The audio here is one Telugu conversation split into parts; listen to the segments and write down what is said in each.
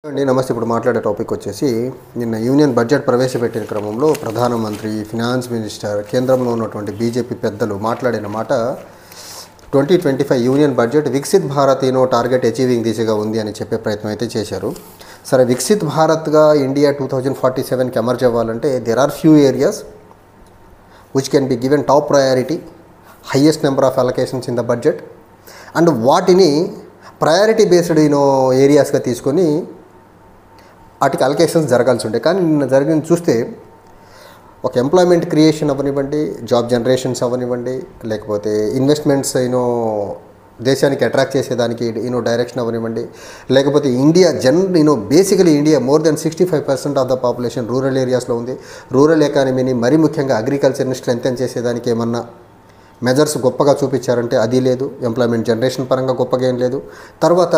అండి నమస్తే. ఇప్పుడు మాట్లాడే టాపిక్ వచ్చేసి నిన్న యూనియన్ బడ్జెట్ ప్రవేశపెట్టిన క్రమంలో ప్రధానమంత్రి, ఫినాన్స్ మినిస్టర్, కేంద్రంలో ఉన్నటువంటి బీజేపీ పెద్దలు మాట్లాడిన మాట 2025 union budget Viksit Bharat target achieving దిశగా ఉంది అని చెప్పే ప్రయత్నం అయితే చేశారు. సరే, వికసిత్ భారత్గా ఇండియా 2047కి ఎమర్జ్ అవ్వాలంటే there are few areas which can be given top priority, highest number of allocations in the budget, and వాటిని ప్రయారిటీ బేస్డ్ ఏరియాస్గా తీసుకొని వాటికి అలొకేషన్స్ జరగాల్సి ఉంటాయి. కానీ నిన్న జరిగింది చూస్తే ఒక ఎంప్లాయ్మెంట్ క్రియేషన్ అవ్వనివ్వండి, జాబ్ జనరేషన్స్ అవ్వనివ్వండి, లేకపోతే ఇన్వెస్ట్మెంట్స్ దేశానికి అట్రాక్ట్ చేసేదానికి డైరెక్షన్ అవ్వనివ్వండి, లేకపోతే India basically India more than 65% of the population rural ఏరియాస్లో ఉంది. రూరల్ ఎకానమీని మరీ ముఖ్యంగా అగ్రికల్చర్ని స్ట్రెంథెన్ చేసేదానికి ఏమన్నా మెజర్స్ గొప్పగా చూపించారంటే అది లేదు. ఎంప్లాయ్మెంట్ జనరేషన్ పరంగా గొప్పగా ఏం లేదు. తర్వాత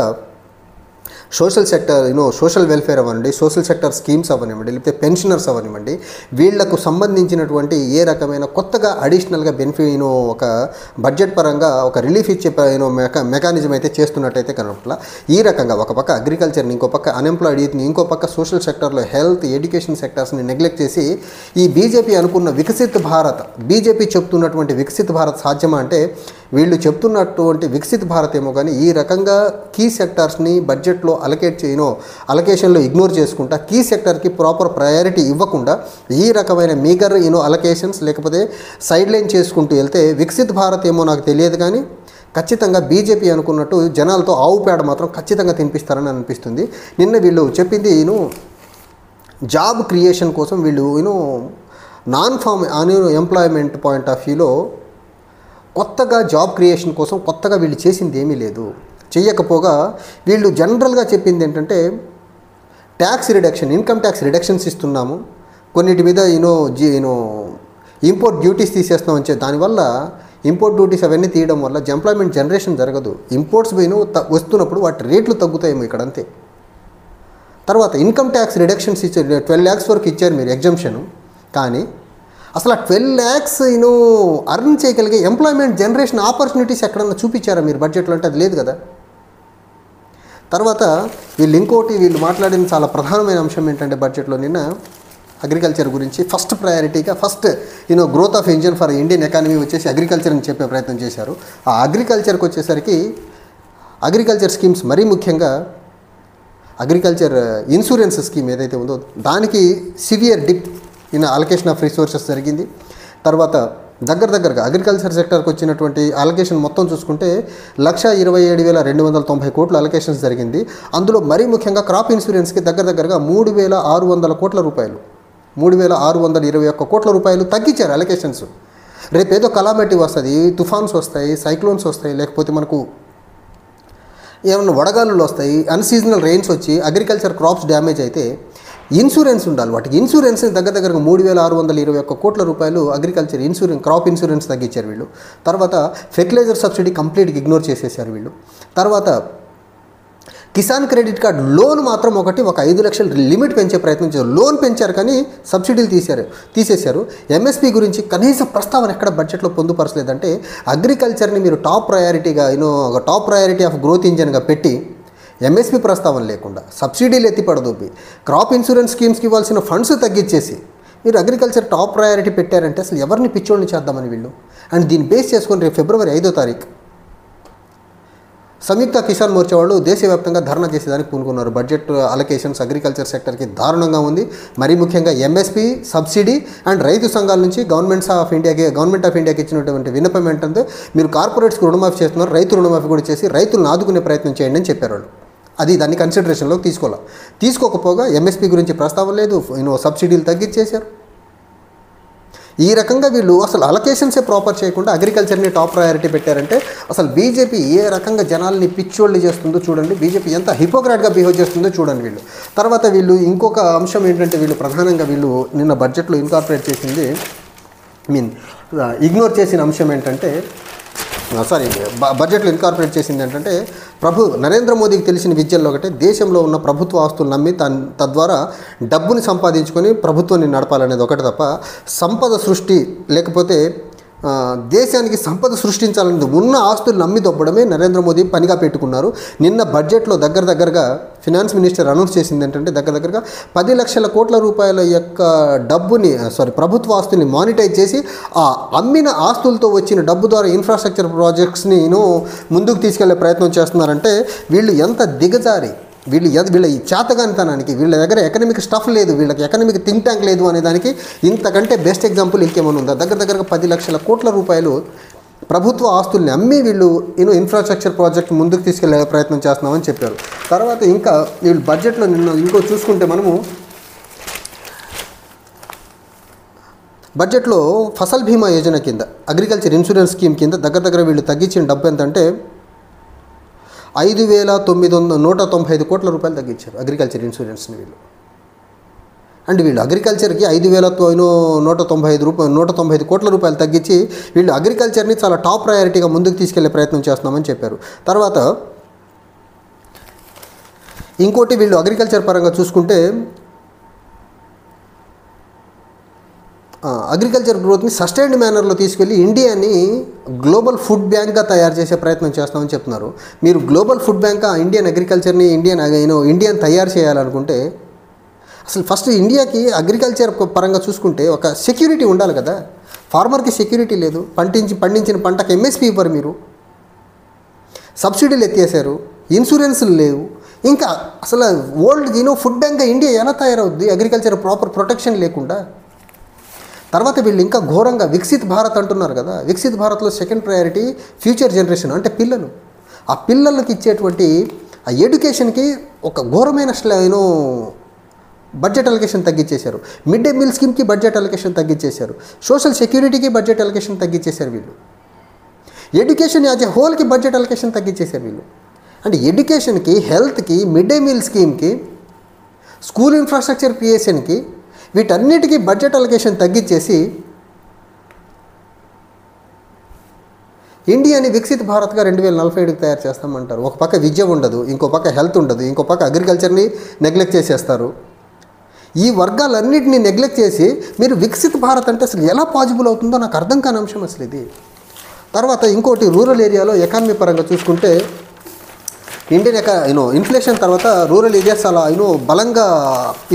సోషల్ సెక్టర్ సోషల్ వెల్ఫేర్ అవ్వనివ్వండి, సోషల్ సెక్టర్ స్కీమ్స్ అవ్వనివ్వండి, లేకపోతే పెన్షనర్స్ అవ్వనివ్వండి, వీళ్లకు సంబంధించినటువంటి ఏ రకమైన కొత్తగా అడిషనల్గా బెనిఫిట్ ఒక బడ్జెట్ పరంగా ఒక రిలీఫ్ ఇచ్చే మెకానిజం అయితే చేస్తున్నట్టయితే కనుక ఈ రకంగా ఒక పక్క అగ్రికల్చర్ని, ఇంకో పక్క అన్ఎంప్లాయిడ్ యూత్ని, ఇంకో పక్క సోషల్ సెక్టర్లో హెల్త్, ఎడ్యుకేషన్ సెక్టర్స్ని నెగ్లెక్ట్ చేసి ఈ బీజేపీ అనుకున్న వికసిత్ భారత్, బీజేపీ చెప్తున్నటువంటి వికసిత్ భారత్ సాధ్యమా అంటే వీళ్ళు చెప్తున్నటువంటి వికసిత్ భారత్ ఏమో కానీ ఈ రకంగా కీ సెక్టార్స్ని బడ్జెట్లో అలొకేషన్లో ఇగ్నోర్ చేసుకుంటా, కీ సెక్టర్కి ప్రాపర్ ప్రయారిటీ ఇవ్వకుండా ఈ రకమైన మీగర్ అలొకేషన్స్ లేకపోతే సైడ్ లైన్ చేసుకుంటూ వెళ్తే వికసిత్ భారత్ ఏమో నాకు తెలియదు. కానీ ఖచ్చితంగా బీజేపీ అనుకున్నట్టు జనాలతో ఆవు పేడ మాత్రం ఖచ్చితంగా తినిపిస్తారని అనిపిస్తుంది. నిన్న వీళ్ళు చెప్పింది జాబ్ క్రియేషన్ కోసం వీళ్ళు non form employment point of వ్యూలో కొత్తగా జాబ్ క్రియేషన్ కోసం కొత్తగా వీళ్ళు చేసింది ఏమీ లేదు. చెయ్యకపోగా వీళ్ళు జనరల్గా చెప్పింది ఏంటంటే tax reduction, income tax reductions ఇస్తున్నాము, కొన్నిటి మీద ఇంపోర్ట్ డ్యూటీస్ తీసేస్తామని చెప్పి దానివల్ల ఇంపోర్ట్ డ్యూటీస్ అవన్నీ తీయడం వల్ల ఎంప్లాయ్మెంట్ జనరేషన్ జరగదు. ఇంపోర్ట్స్ వస్తున్నప్పుడు వాటి రేట్లు తగ్గుతాయేమో ఇక్కడ అంతే. తర్వాత ఇన్కమ్ ట్యాక్స్ రిడక్షన్స్ ఇచ్చారు, 12 lakhs వరకు ఇచ్చారు మీరు ఎగ్జంప్షన్. కానీ అసలు ఆ 12 lakhs అర్న్ చేయగలిగే ఎంప్లాయ్మెంట్ జనరేషన్ ఆపర్చునిటీస్ ఎక్కడన్నా చూపించారా మీరు బడ్జెట్లో అంటే అది లేదు కదా. తర్వాత వీళ్ళు మాట్లాడిన చాలా ప్రధానమైన అంశం ఏంటంటే బడ్జెట్లో నిన్న అగ్రికల్చర్ గురించి ఫస్ట్ ప్రయారిటీగా growth of engine for Indian economy వచ్చేసి అగ్రికల్చర్ అని చెప్పే ప్రయత్నం చేశారు. ఆ అగ్రికల్చర్కి వచ్చేసరికి అగ్రికల్చర్ స్కీమ్స్ మరీ ముఖ్యంగా అగ్రికల్చర్ ఇన్సూరెన్స్ స్కీమ్ ఏదైతే ఉందో దానికి severe dip allocation of resources జరిగింది. తర్వాత దగ్గరగా అగ్రికల్చర్ సెక్టర్కి వచ్చినటువంటి అలొకేషన్ మొత్తం చూసుకుంటే 127,290 కోట్ల అలొకేషన్స్ జరిగింది. అందులో మరీ ముఖ్యంగా క్రాప్ ఇన్సూరెన్స్కి దగ్గరగా 3,600 కోట్ల రూపాయలు, 3,621 కోట్ల రూపాయలు తగ్గించారు అలొకేషన్స్. రేపేదో కలామిటీ వస్తుంది, తుఫాన్స్ వస్తాయి, సైక్లోన్స్ వస్తాయి, లేకపోతే మనకు ఏమన్నా వడగాలులు వస్తాయి, అన్సీజనల్ రెయిన్స్ వచ్చి అగ్రికల్చర్ క్రాప్స్ డ్యామేజ్ అయితే ఇన్సూరెన్స్ ఉండాలి. వాటికి ఇన్సూరెన్స్ దగ్గరగా 3,621 కోట్ల రూపాయలు అగ్రికల్చర్ క్రాప్ ఇన్సూరెన్స్ తగ్గించారు వీళ్ళు. తర్వాత ఫెర్టిలైజర్ సబ్సిడీ కంప్లీట్గా ఇగ్నోర్ చేసేసారు వీళ్ళు. తర్వాత కిసాన్ క్రెడిట్ కార్డ్ లోన్ మాత్రం ఒక 5 లక్షల లిమిట్ పెంచే ప్రయత్నం చేశారు. లోన్ పెంచారు కానీ సబ్సిడీలు తీసేశారు. ఎంఎస్పీ గురించి కనీస ప్రస్తావన ఎక్కడ బడ్జెట్లో పొందుపరచలేదంటే అగ్రికల్చర్ని మీరు టాప్ ప్రయారిటీగా ఒక టాప్ ప్రయారిటీ ఆఫ్ గ్రోత్ ఇంజన్గా పెట్టి ఎంఎస్పీ ప్రస్తావన లేకుండా సబ్సిడీలు ఎత్తిపడదూపి క్రాప్ ఇన్సూరెన్స్ స్కీమ్స్కి ఇవ్వాల్సిన ఫండ్స్ తగ్గించేసి మీరు అగ్రికల్చర్ టాప్ ప్రయారిటీ పెట్టారంటే అసలు ఎవరిని పిచ్చోళ్ళని చేద్దామని వీళ్ళు. అండ్ దీన్ని బేస్ చేసుకొని రేపు February 5వ తారీఖు సంయుక్త కిసాన్ మోర్చా వాళ్ళు దేశవ్యాప్తంగా ధర్నా చేసేదానికి పూనుకున్నారు. బడ్జెట్ అలొకేషన్స్ అగ్రికల్చర్ సెక్టర్కి దారుణంగా ఉంది. మరీ ముఖ్యంగా ఎంఎస్పీ, సబ్సిడీ అండ్ రైతు సంఘాల నుంచి గవర్నమెంట్ ఆఫ్ ఇండియాకి ఇచ్చినటువంటి విన్నపం ఏంటంటే మీరు కార్పొరేట్స్కి రుణమాఫీ చేస్తున్నారు, రైతు రుణమాఫీ కూడా చేసి రైతులను ఆదుకునే ప్రయత్నం చేయండి అని చెప్పారు వాళ్ళు. దాన్ని కన్సిడరేషన్లోకి తీసుకోకపోగా ఎంఎస్పీ గురించి ప్రస్తావన లేదు, సబ్సిడీలు తగ్గించేశారు. ఈ రకంగా వీళ్ళు అసలు అలొకేషన్సే ప్రాపర్ చేయకుండా అగ్రికల్చర్ని టాప్ ప్రయారిటీ పెట్టారంటే అసలు బీజేపీ ఏ రకంగా జనాల్ని పిచ్చోళ్ళు చేస్తుందో చూడండి. బీజేపీ ఎంత హిపోక్రాట్గా బిహేవ్ చేస్తుందో చూడండి వీళ్ళు. తర్వాత వీళ్ళు ఇంకొక అంశం ఏంటంటే ప్రధానంగా నిన్న బడ్జెట్లో ఇన్కార్పొరేట్ చేసింది ఇగ్నోర్ చేసిన అంశం ఏంటంటే బడ్జెట్లో ఇన్కార్పొరేట్ చేసింది ఏంటంటే నరేంద్ర మోదీకి తెలిసిన విద్యల్లో ఒకటే దేశంలో ఉన్న ప్రభుత్వ ఆస్తులు నమ్మి తద్వారా డబ్బుని సంపాదించుకొని ప్రభుత్వాన్ని నడపాలనేది ఒకటి తప్ప సంపద సృష్టి లేకపోతే దేశానికి సంపద సృష్టించాలనేది ఉన్న ఆస్తులు నమ్మి దొబ్బడమే నరేంద్ర మోదీ పనిగా పెట్టుకున్నారు. నిన్న బడ్జెట్లో దగ్గరగా ఫినాన్స్ మినిస్టర్ అనౌన్స్ చేసింది ఏంటంటే దగ్గరగా 10 లక్షల కోట్ల రూపాయల యొక్క డబ్బుని ప్రభుత్వ ఆస్తుల్ని మానిటైజ్ చేసి ఆ అమ్మిన ఆస్తులతో వచ్చిన డబ్బు ద్వారా ఇన్ఫ్రాస్ట్రక్చర్ ప్రాజెక్ట్స్ని ముందుకు తీసుకెళ్లే ప్రయత్నం చేస్తున్నారంటే వీళ్ళు ఎంత దిగజారి వీళ్ళ ఈ చేతగానితనానికి వీళ్ళ దగ్గర ఎకనామిక్ స్టఫ్ లేదు, వీళ్ళకి ఎకనామిక్ థింక్ ట్యాంక్ లేదు అనే దానికి ఇంతకంటే బెస్ట్ ఎగ్జాంపుల్ ఇంకేమైనా ఉందా? దగ్గరగా 10 లక్షల కోట్ల రూపాయలు ప్రభుత్వ ఆస్తుల్ని అమ్మి వీళ్ళు ఇన్ఫ్రాస్ట్రక్చర్ ప్రాజెక్ట్ ముందుకు తీసుకెళ్లే ప్రయత్నం చేస్తున్నామని చెప్పారు. తర్వాత ఇంకా వీళ్ళు బడ్జెట్లో ఇంకో చూసుకుంటే మనము బడ్జెట్లో ఫసల్ బీమా యోజన కింద అగ్రికల్చర్ ఇన్సూరెన్స్ స్కీమ్ కింద దగ్గర వీళ్ళు తగ్గించిన డబ్బు ఎంతంటే 5,195 కోట్ల రూపాయలు తగ్గించారు అగ్రికల్చర్ ఇన్సూరెన్స్ని వీళ్ళు. అండ్ వీళ్ళు అగ్రికల్చర్కి 5,195 కోట్ల రూపాయలు తగ్గించి వీళ్ళు అగ్రికల్చర్ని చాలా టాప్ ప్రయారిటీగా ముందుకు తీసుకెళ్లే ప్రయత్నం చేస్తున్నామని చెప్పారు. తర్వాత ఇంకోటి వీళ్ళు అగ్రికల్చర్ పరంగా చూసుకుంటే అగ్రికల్చర్ గ్రోత్ని సస్టైన్డ్ మేనర్లో తీసుకెళ్ళి ఇండియాని గ్లోబల్ ఫుడ్ బ్యాంక్గా తయారు చేసే ప్రయత్నం చేస్తామని చెప్తున్నారు. మీరు గ్లోబల్ ఫుడ్ బ్యాంక్గా ఇండియన్ అగ్రికల్చర్ని ఇండియన్ తయారు చేయాలనుకుంటే అసలు ఫస్ట్ ఇండియాకి అగ్రికల్చర్ పరంగా చూసుకుంటే ఒక సెక్యూరిటీ ఉండాలి కదా. ఫార్మర్కి సెక్యూరిటీ లేదు, పండించిన పంటకు ఎంఎస్పీ ఇవ్వరు, మీరు సబ్సిడీలు ఎత్తేసారు, ఇన్సూరెన్సులు లేవు. ఇంకా అసలు వరల్డ్ ఫుడ్ బ్యాంక్గా ఇండియా ఎలా తయారవుద్ది అగ్రికల్చర్ ప్రాపర్ ప్రొటెక్షన్ లేకుండా? తర్వాత వీళ్ళు ఇంకా ఘోరంగా వికసిత్ భారత్ అంటున్నారు కదా. వికసిత్ భారత్లో సెకండ్ ప్రయారిటీ ఫ్యూచర్ జనరేషన్ అంటే పిల్లలు. ఆ పిల్లలకి ఇచ్చేటువంటి ఆ ఎడ్యుకేషన్కి ఒక ఘోరమైన బడ్జెట్ అలొకేషన్ తగ్గించేశారు. మిడ్ డే మీల్ స్కీమ్కి బడ్జెట్ అలొకేషన్ తగ్గించేశారు. సోషల్ సెక్యూరిటీకి బడ్జెట్ అలొకేషన్ తగ్గించేశారు వీళ్ళు. ఎడ్యుకేషన్ యాజ్ ఎ హోల్కి బడ్జెట్ అలొకేషన్ తగ్గించేశారు వీళ్ళు. అంటే ఎడ్యుకేషన్కి, హెల్త్కి, మిడ్ డే మీల్ స్కీమ్కి, స్కూల్ ఇన్ఫ్రాస్ట్రక్చర్ క్రియేషన్కి, వీటన్నిటికీ బడ్జెట్ అలొకేషన్ తగ్గించేసి ఇండియాని వికసిత్ భారత్గా 2047కి తయారు చేస్తామంటారు. ఒక పక్క విద్య ఉండదు, ఇంకో పక్క హెల్త్ ఉండదు, ఇంకో పక్క అగ్రికల్చర్ని నెగ్లెక్ట్ చేసేస్తారు. ఈ వర్గాలన్నింటినీ నెగ్లెక్ట్ చేసి మీరు వికసిత్ భారత్ అంటే అసలు ఎలా పాసిబుల్ అవుతుందో నాకు అర్థం కాని అంశం అసలు ఇది. తర్వాత ఇంకోటి రూరల్ ఏరియాలో ఎకానమీ పరంగా చూసుకుంటే ఇండియన్ ఇన్ఫ్లేషన్ తర్వాత రూరల్ ఏరియాస్ అలా బలంగా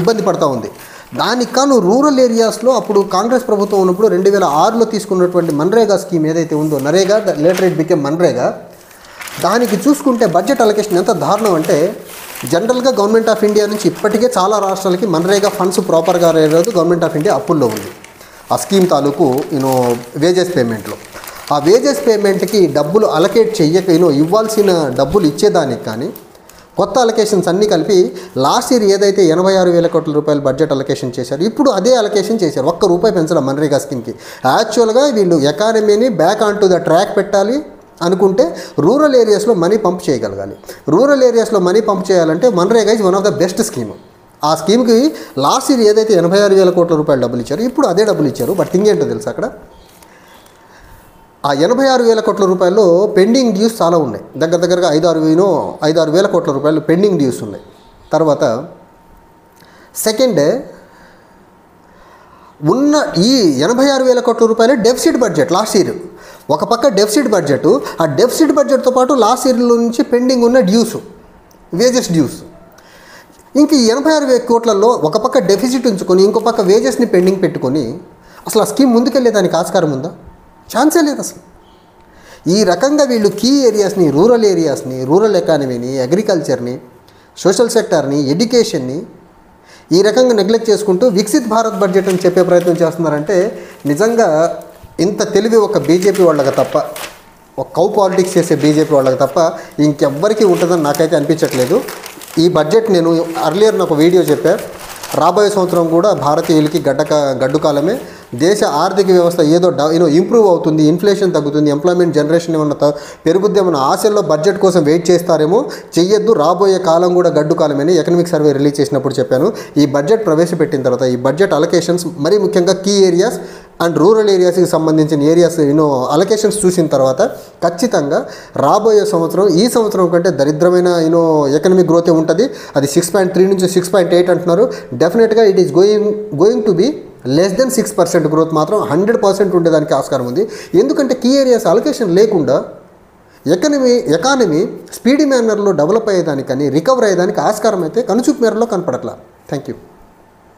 ఇబ్బంది పడుతూ ఉంది. దానికి కాను రూరల్ ఏరియాస్లో అప్పుడు కాంగ్రెస్ ప్రభుత్వం ఉన్నప్పుడు 2006లో తీసుకున్నటువంటి మన్రేగా స్కీమ్ ఏదైతే ఉందో, NREGA later it became MNREGA, దానికి చూసుకుంటే బడ్జెట్ అలొకేషన్ ఎంత దారుణం అంటే జనరల్గా గవర్నమెంట్ ఆఫ్ ఇండియా నుంచి ఇప్పటికే చాలా రాష్ట్రాలకి మన్రేగా ఫండ్స్ ప్రాపర్గా రాలేదు. గవర్నమెంట్ ఆఫ్ ఇండియా అప్పుల్లో ఉంది ఆ స్కీమ్ తాలూకు వేజెస్ పేమెంట్లో. ఆ వేజెస్ పేమెంట్కి డబ్బులు అలొకేట్ చెయ్యక ఇవ్వాల్సిన డబ్బులు ఇచ్చేదానికి కానీ కొత్త అలొకేషన్స్ అన్నీ కలిపి లాస్ట్ ఇయర్ ఏదైతే 86,000 కోట్ల రూపాయలు బడ్జెట్ అలొకేషన్ చేశారు, ఇప్పుడు అదే అలొకేషన్ చేశారు. ₹1 పెంచడం మన్రేగా స్కీమ్కి. యాక్చువల్గా వీళ్ళు ఎకానమీని back on to the track పెట్టాలి అనుకుంటే రూరల్ ఏరియాస్లో మనీ పంప్ చేయగలగాలి. రూరల్ ఏరియాస్లో మనీ పంప్ చేయాలంటే MNREGA is one of the best scheme. ఆ స్కీమ్కి లాస్ట్ ఇయర్ ఏదైతే 86,000 కోట్ల రూపాయలు డబ్బులు ఇచ్చారు, ఇప్పుడు అదే డబ్బులు ఇచ్చారు. బట్ థింగ్ ఏంటో తెలుసు, అక్కడ ఆ 86,000 కోట్ల రూపాయల్లో పెండింగ్ డ్యూస్ చాలా ఉన్నాయి. దగ్గరగా 5-6 వేల కోట్ల రూపాయలు పెండింగ్ డ్యూస్ ఉన్నాయి. తర్వాత సెకండ్ ఉన్న ఈ 86,000 కోట్ల రూపాయలు డెఫిసిట్ బడ్జెట్ లాస్ట్ ఇయర్. ఒక పక్క డెఫిసిట్ బడ్జెట్, ఆ డెఫిసిట్ బడ్జెట్తో పాటు లాస్ట్ ఇయర్లో నుంచి పెండింగ్ ఉన్న డ్యూస్, వేజెస్ డ్యూస్. ఇంక ఈ 86,000 కోట్లలో ఒక పక్క డెఫిసిట్ ఉంచుకొని ఇంకో పక్క వేజెస్ని పెండింగ్ పెట్టుకొని అసలు ఆ స్కీమ్ ముందుకెళ్ళేదానికి ఆస్కారం ఉందా? ఛాన్సే లేదు అసలు. ఈ రకంగా వీళ్ళు కీ ఏరియాస్ని, రూరల్ ఎకానమీని, అగ్రికల్చర్ని, సోషల్ సెక్టార్ని, ఎడ్యుకేషన్ని ఈ రకంగా నెగ్లెక్ట్ చేసుకుంటూ వికసిత్ భారత్ బడ్జెట్ అని చెప్పే ప్రయత్నం చేస్తున్నారంటే నిజంగా ఇంత తెలివి ఒక బీజేపీ వాళ్ళకి తప్ప, ఒక కౌ పాలిటిక్స్ చేసే బీజేపీ వాళ్ళకి తప్ప ఇంకెవ్వరికీ ఉంటుందని నాకైతే అనిపించట్లేదు. ఈ బడ్జెట్ నేను అర్లియర్ ఒక వీడియో చెప్పాను, రాబోయే సంవత్సరం కూడా భారతీయులకి గడ్డు కాలమే. దేశ ఆర్థిక వ్యవస్థ ఏదో ఇంప్రూవ్ అవుతుంది, ఇన్ఫ్లేషన్ తగ్గుతుంది, ఎంప్లాయ్మెంట్ జనరేషన్ ఏమన్నా పెరుగుద్దేమన్న ఆశల్లో బడ్జెట్ కోసం వెయిట్ చేస్తారేమో. చెయ్యొద్దు, రాబోయే కాలం కూడా గడ్డు కాలమని ఎకనామిక్ సర్వే రిలీజ్ చేసినప్పుడు చెప్పాను. ఈ బడ్జెట్ ప్రవేశపెట్టిన తర్వాత ఈ బడ్జెట్ అలొకేషన్స్ మరీ ముఖ్యంగా కీ ఏరియాస్ అండ్ రూరల్ ఏరియాస్కి సంబంధించిన ఏరియాస్ అలొకేషన్స్ చూసిన తర్వాత ఖచ్చితంగా రాబోయే సంవత్సరం ఈ సంవత్సరం కంటే దరిద్రమైన ఎకనామిక్ గ్రోతే ఉంటుంది. అది 6.3 నుంచి 6.8 అంటున్నారు. డెఫినెట్గా it is going to be less than 6% growth మాత్రం 100% ఉండేదానికి ఆస్కారం ఉంది. ఎందుకంటే కీ ఏరియాస్ అలొకేషన్ లేకుండా ఎకానమీ స్పీడీ మేనర్లో డెవలప్ అయ్యేదానికని రికవర్ అయ్యేదానికి ఆస్కారం అయితే కనుచూపు మేరలో కనపడట్లా. Thank you.